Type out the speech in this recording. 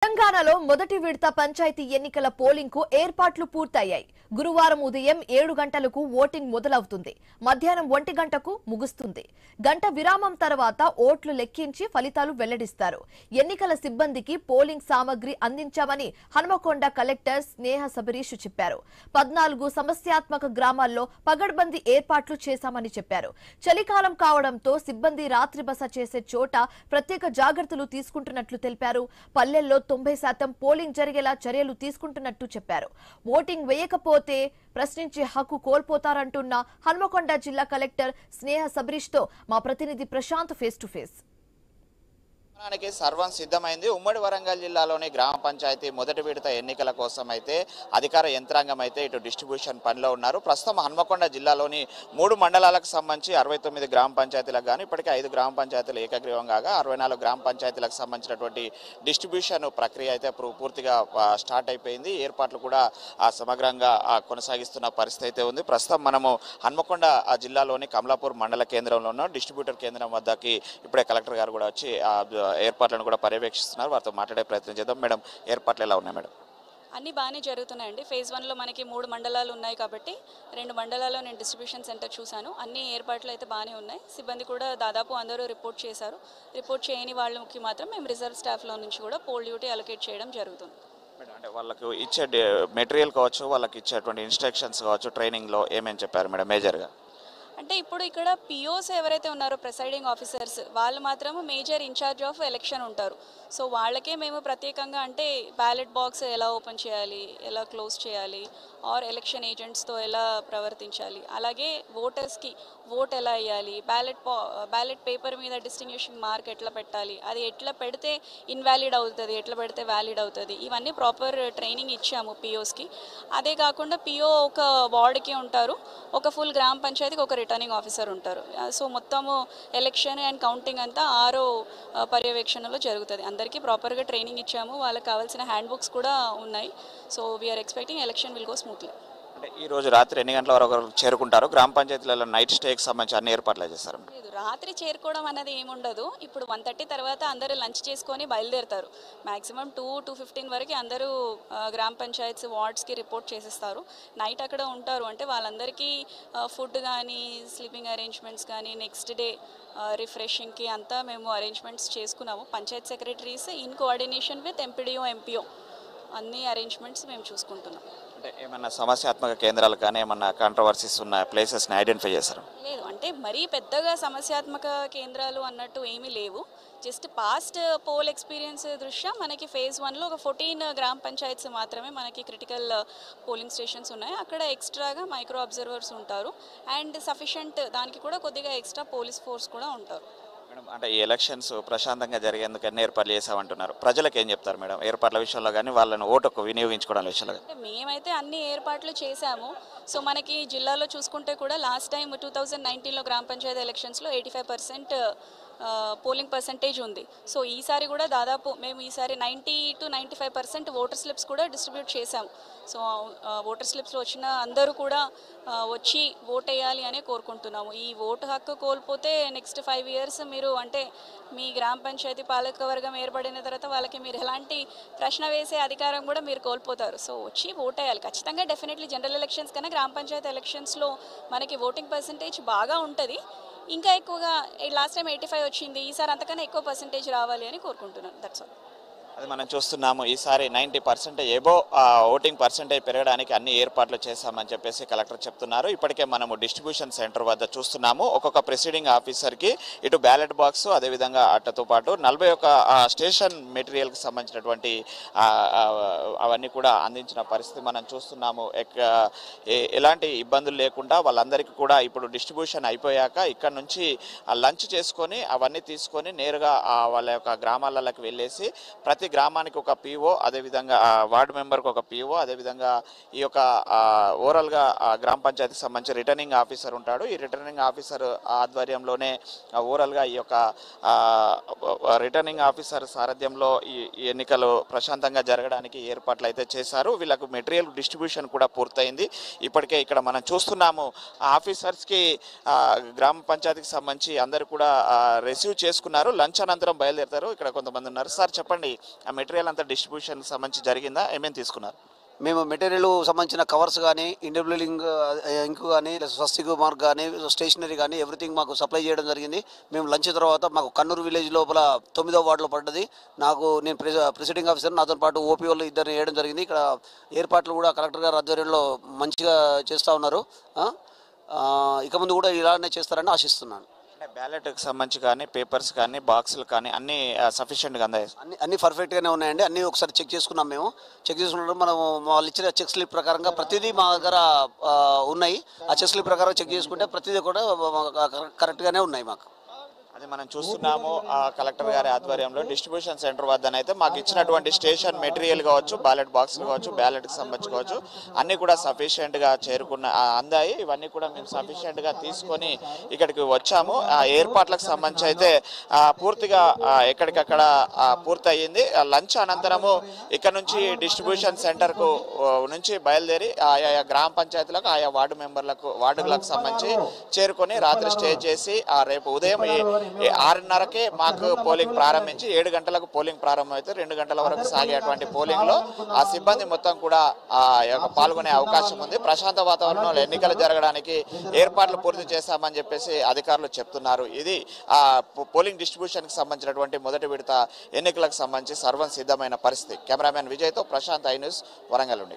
తెలంగాణలో మొదటి విడత పంచాయతీ ఎన్నికల పోలింగ్ కు ఏర్పాట్లు పూర్తయ్యాయి. గురువారం ఉదయం 7 గంటలకు ఓటింగ్ మొదలవుతుంది. మధ్యాహ్నం 1 గంటకు ముగుస్తుంది. గంట విరామం తర్వాత ఓట్లు లెక్కించి ఫలితాలు వెల్లడిస్తారు. ఎన్నికల సిబ్బందికి పోలింగ్ సామగ్రి అందించామని హన్మకొండ కలెక్టర్ స్నేహ సబరీష్ చెప్పారు. 14 సమస్యాత్మక గ్రామాల్లో పగడ్బందీ ఏర్పాట్లు చేశామని చెప్పారు. చలికాలం కావడంతో సిబ్బంది రాత్రి బస చేసే చోట ప్రత్యేక జాగ్రత్తలు తీసుకుంటున్నట్లు తెలిపారు. పల్లెల్లో 90% పోలింగ్ జరిగేలా చర్యలు తీసుకుంటున్నట్టు చెప్పారు. ఓటింగ్ వేయకపోతే ప్రశ్నించే హక్కు కోల్పోతారంటున్న హన్మకొండ జిల్లా కలెక్టర్ స్నేహ సబరీష్ తో మా ప్రతినిధి ప్రశాంత్ ఫేస్ టు ఫేస్. సర్వం సిద్ధమైంది. ఉమ్మడి వరంగల్ జిల్లాలోని గ్రామ పంచాయతీ మొదటి విడత ఎన్నికల కోసం అయితే అధికార యంత్రాంగం అయితే ఇటు డిస్ట్రిబ్యూషన్ పనిలో ఉన్నారు. ప్రస్తుతం హన్మకొండ జిల్లాలోని 3 మండలాలకు సంబంధించి 69 గ్రామ పంచాయతీలకు గాను ఇప్పటికే 5 గ్రామ పంచాయతీలు ఏకగ్రీవం కాగా 64 గ్రామ పంచాయతీలకు సంబంధించినటువంటి డిస్ట్రిబ్యూషన్ ప్రక్రియ అయితే పూర్తిగా స్టార్ట్ అయిపోయింది. ఏర్పాట్లు కూడా సమగ్రంగా కొనసాగిస్తున్న పరిస్థితి అయితే ఉంది. ప్రస్తుతం మనము హన్మకొండ జిల్లాలోని కమలాపూర్ మండల కేంద్రంలో ఉన్న డిస్ట్రిబ్యూటర్ కేంద్రం వద్దకి ఇప్పుడే కలెక్టర్ గారు కూడా వచ్చి ఏర్పాట్లను కూడా పర్యవేక్షిస్తున్నారు. వారితో మాట్లాడే ప్రయత్నం చేద్దాం. మేడం, ఏర్పాట్లు ఎలా ఉన్నాయి మేడం? అన్నీ బాగానే జరుగుతున్నాయండి. ఫేజ్ 1లో మనకి 3 మండలాలు ఉన్నాయి కాబట్టి 2 మండలాల్లో నేను డిస్ట్రిబ్యూషన్ సెంటర్ చూశాను. అన్ని ఏర్పాట్లు అయితే బాగానే ఉన్నాయి. సిబ్బంది కూడా దాదాపు అందరూ రిపోర్ట్ చేశారు. రిపోర్ట్ చేయని వాళ్ళకి మాత్రం మేము రిజర్వ్ స్టాఫ్లో నుంచి కూడా పోల్ డ్యూటీ అలొకేట్ చేయడం జరుగుతుంది. అంటే వాళ్ళకు ఇచ్చే మెటీరియల్ కావచ్చు, వాళ్ళకి ఇచ్చేటువంటి ఇన్స్ట్రక్షన్స్ కావచ్చు, ట్రైనింగ్లో ఏమేమి చెప్పారు మేడం మేజర్గా? అంటే ఇప్పుడు ఇక్కడ పిఓస్ ఎవరైతే ఉన్నారో ప్రిసైడింగ్ ఆఫీసర్స్ వాళ్ళు మాత్రం మేజర్ ఇన్ఛార్జ్ ఆఫ్ ఎలక్షన్ ఉంటారు. సో వాళ్ళకే మేము ప్రత్యేకంగా అంటే బ్యాలెట్ బాక్స్ ఎలా ఓపెన్ చేయాలి, ఎలా క్లోజ్ చేయాలి, ఆర్ ఎలక్షన్ ఏజెంట్స్తో ఎలా ప్రవర్తించాలి, అలాగే ఓటర్స్కి ఓట్ ఎలా వేయాలి, బ్యాలెట్ పేపర్ మీద డిస్టింగ్విషింగ్ మార్క్ ఎట్లా పెట్టాలి, అది ఎట్లా పెడితే ఇన్వాలిడ్ అవుతుంది, ఎట్లా పెడితే వ్యాలిడ్ అవుతుంది, ఇవన్నీ ప్రాపర్ ట్రైనింగ్ ఇచ్చాము పిఓస్కి. అదే కాకుండా పిఓ ఒక వార్డుకి ఉంటారు, ఒక ఫుల్ గ్రామ పంచాయతీకి ఒక రిటర్నింగ్ ఆఫీసర్ ఉంటారు. సో మొత్తము ఎలక్షన్ అండ్ కౌంటింగ్ అంతా ఆరో పర్యవేక్షణలో జరుగుతుంది. అందరికీ ప్రాపర్గా ట్రైనింగ్ ఇచ్చాము. వాళ్ళకి కావాల్సిన హ్యాండ్ బుక్స్ కూడా ఉన్నాయి. So we're expecting election will go smoothly. అంటే ఈ రోజు రాత్రి ఎన్ని గంటల వరకు చేరుకుంటారు? గ్రామ పంచాయతీలలో నైట్ స్టేకి సంబంధించి అన్ని ఏర్పాట్లు చేస్తారు? లేదు, రాత్రి చేరుకోవడం అనేది ఏముండదు. ఇప్పుడు 1:30 తర్వాత అందరూ లంచ్ చేసుకొని బయలుదేరుతారు. మ్యాక్సిమం 2-2:15 వరకు అందరూ గ్రామ పంచాయతీస్ వార్డ్స్కి రిపోర్ట్ చేసేస్తారు. నైట్ అక్కడ ఉంటారు. అంటే వాళ్ళందరికీ ఫుడ్ కానీ, స్లీపింగ్ అరేంజ్మెంట్స్ కానీ, నెక్స్ట్ డే రిఫ్రెషింగ్కి అంతా మేము అరేంజ్మెంట్స్ చేసుకున్నాము. Panchayat secretaries in coordination with MPDO, MPO అన్ని అరేంజ్మెంట్స్ మేము చూసుకుంటున్నాం. అంటే ఏమన్నా సమస్యాత్మక కేంద్రాలు కానీ ఏమన్నా కాంట్రవర్సీస్ ఉన్న ప్లేసెస్ని ఐడెంటిఫై చేస్తారు? లేదు, అంటే మరీ పెద్దగా సమస్యాత్మక కేంద్రాలు అన్నట్టు ఏమీ లేవు. జస్ట్ పాస్ట్ పోల్ ఎక్స్పీరియన్స్ దృష్ట్యా మనకి ఫేజ్ 1లో ఒక 14 గ్రామ పంచాయత్స్ మాత్రమే మనకి క్రిటికల్ పోలింగ్ స్టేషన్స్ ఉన్నాయి. అక్కడ ఎక్స్ట్రాగా మైక్రో అబ్జర్వర్స్ ఉంటారు అండ్ సఫిషియంట్ దానికి కూడా కొద్దిగా ఎక్స్ట్రా పోలీస్ ఫోర్స్ కూడా ఉంటారు. మేడం, అంటే ఈ ఎలక్షన్స్ ప్రశాంతంగా జరిగేందుకు అన్ని ఏర్పాట్లు చేసామంటున్నారు. ప్రజలకు ఏం చెప్తారు మేడం ఏర్పాట్ల విషయంలో కానీ, వాళ్ళని ఓటుకు వినియోగించుకోవడం విషయంలో? అంటే మేమైతే అన్ని ఏర్పాట్లు చేశాము. సో మనకి జిల్లాలో చూసుకుంటే కూడా లాస్ట్ టైం 2019లో గ్రామ పంచాయతీ ఎలక్షన్స్లో 85% పోలింగ్ పర్సంటేజ్ ఉంది. సో ఈసారి కూడా దాదాపు మేము ఈసారి 90-95% ఓటర్ స్లిప్స్ కూడా డిస్ట్రిబ్యూట్ చేశాము. సో ఓటర్ స్లిప్స్లో వచ్చిన అందరూ కూడా వచ్చి ఓట్ వేయాలి అనే కోరుకుంటున్నాము. ఈ ఓటు హక్కు కోల్పోతే నెక్స్ట్ 5 years మీరు అంటే మీ గ్రామ పంచాయతీ పాలకవర్గం ఏర్పడిన తర్వాత వాళ్ళకి మీరు ఎలాంటి ప్రశ్న వేసే అధికారం కూడా మీరు కోల్పోతారు. సో వచ్చి ఓట్ వేయాలి ఖచ్చితంగా. డెఫినెట్లీ జనరల్ ఎలక్షన్స్ కన్నా గ్రామ పంచాయతీ ఎలక్షన్స్లో మనకి ఓటింగ్ పర్సంటేజ్ బాగా ఉంటుంది. ఇంకా ఎక్కువగా లాస్ట్ టైం 85 వచ్చింది, ఈసారి అంతకన్నా ఎక్కువ పర్సంటేజ్ రావాలి అని కోరుకుంటున్నాను. That's all. అది మనం చూస్తున్నాము. ఈసారి 90% ఎబో ఓటింగ్ పర్సంటేజ్ పెరగడానికి అన్ని ఏర్పాట్లు చేశామని చెప్పేసి కలెక్టర్ చెప్తున్నారు. ఇప్పటికే మనము డిస్ట్రిబ్యూషన్ సెంటర్ వద్ద చూస్తున్నాము. ఒక్కొక్క ప్రిసైడింగ్ ఆఫీసర్కి ఇటు బ్యాలెట్ బాక్స్, అదేవిధంగా అట్టతో పాటు 41 స్టేషన్ మెటీరియల్కి సంబంధించినటువంటి అవన్నీ కూడా అందించిన పరిస్థితి మనం చూస్తున్నాము. ఎలాంటి ఇబ్బందులు లేకుండా వాళ్ళందరికీ కూడా ఇప్పుడు డిస్ట్రిబ్యూషన్ అయిపోయాక ఇక్కడ నుంచి లంచ్ చేసుకొని అవన్నీ తీసుకొని నేరుగా వాళ్ళ యొక్క గ్రామాలలోకి వెళ్ళేసి ప్రతి గ్రామానికి ఒక పిఓ, అదేవిధంగా వార్డు మెంబర్కి ఒక పిఓ, అదేవిధంగా ఈ యొక్క ఓవరాల్గా గ్రామ పంచాయతీకి సంబంధించి రిటర్నింగ్ ఆఫీసర్ ఉంటాడు. ఈ రిటర్నింగ్ ఆఫీసర్ ఆధ్వర్యంలోనే ఓవరాల్గా ఈ యొక్క రిటర్నింగ్ ఆఫీసర్ సారథ్యంలో ఈ ఎన్నికలు ప్రశాంతంగా జరగడానికి ఏర్పాట్లు అయితే చేశారు. వీళ్ళకు మెటీరియల్ డిస్ట్రిబ్యూషన్ కూడా పూర్తయింది. ఇప్పటికే ఇక్కడ మనం చూస్తున్నాము ఆఫీసర్స్కి గ్రామ పంచాయతీకి సంబంధించి అందరూ కూడా రిసీవ్ చేసుకున్నారు. లంచ్ అనంతరం బయలుదేరుతారు. ఇక్కడ కొంతమంది ఉన్నారు. సార్ చెప్పండి, ఆ మెటీరియల్ అంతా డిస్ట్రిబ్యూషన్ సంబంధించి జరిగిందా? ఏమేమి తీసుకున్నారు? మేము మెటీరియల్ సంబంధించిన కవర్స్ కానీ, ఇండివిజువలింగ్ ఇంక్ కానీ, స్వస్తిక్ మార్క్ కానీ, స్టేషనరీ కానీ ఎవ్రీథింగ్ మాకు సప్లై చేయడం జరిగింది. మేము లంచ్ తర్వాత మాకు కన్నూరు విలేజ్ లోపల 9వ వార్డులో పడ్డది. నేను ప్రిసైడింగ్ ఆఫీసర్, నాతో పాటు ఓపీ వాళ్ళు ఇద్దరిని వేయడం జరిగింది. ఇక్కడ ఏర్పాట్లు కూడా కలెక్టర్ గారు ఆధ్వర్యంలో మంచిగా చేస్తూ ఉన్నారు. ఇక ముందు కూడా ఇలానే చేస్తారని ఆశిస్తున్నాను. బ్యాలెట్కి సంబంధించి కానీ, పేపర్స్ కానీ, బాక్సులు కానీ అన్నీ సఫిషియెంట్గా అందాయి? అన్ని పర్ఫెక్ట్గానే ఉన్నాయండి. అన్నీ ఒకసారి చెక్ చేసుకున్నాం. మేము చెక్ చేసుకున్నప్పుడు మనం వాళ్ళు ఇచ్చిన చెక్ స్లిప్ ప్రకారంగా ప్రతిదీ మా దగ్గర ఉన్నాయి. ఆ చెక్ స్లిప్ ప్రకారం చెక్ చేసుకుంటే ప్రతిదీ కూడా కరెక్ట్గానే ఉన్నాయి మాకు. అది మనం చూస్తున్నాము. కలెక్టర్ గారి ఆధ్వర్యంలో డిస్ట్రిబ్యూషన్ సెంటర్ వద్దనైతే మాకు ఇచ్చినటువంటి స్టేషన్ మెటీరియల్ కావచ్చు, బ్యాలెట్ బాక్సులు కావచ్చు, బ్యాలెట్కి సంబంధించి కావచ్చు, అన్నీ కూడా సఫిషియెంట్గా అందాయి. ఇవన్నీ కూడా మేము సఫిషియెంట్గా తీసుకొని ఇక్కడికి వచ్చాము. ఆ ఏర్పాట్లకు సంబంధించి అయితే పూర్తిగా ఎక్కడికక్కడ పూర్తయింది. లంచ్ అనంతరము ఇక్కడ నుంచి డిస్ట్రిబ్యూషన్ సెంటర్కు నుంచి బయలుదేరి ఆయా గ్రామ పంచాయతీలకు, ఆయా వార్డులకు సంబంధించి చేరుకొని రాత్రి స్టే చేసి రేపు ఉదయం 6:30కే మాకు పోలింగ్ ప్రారంభించి 7 గంటలకు పోలింగ్ ప్రారంభమైతే 2 గంటల వరకు సాగేటువంటి పోలింగ్లో ఆ సిబ్బంది మొత్తం కూడా పాల్గొనే అవకాశం ఉంది. ప్రశాంత వాతావరణంలో ఎన్నికలు జరగడానికి ఏర్పాట్లు పూర్తి చేశామని చెప్పేసి అధికారులు చెప్తున్నారు. ఇది పోలింగ్ డిస్ట్రిబ్యూషన్కి సంబంధించినటువంటి మొదటి విడత ఎన్నికలకు సంబంధించి సర్వం సిద్ధమైన పరిస్థితి. కెమెరామెన్ విజయ్తో ప్రశాంత్, ఐ న్యూస్, వరంగల్ నుండి.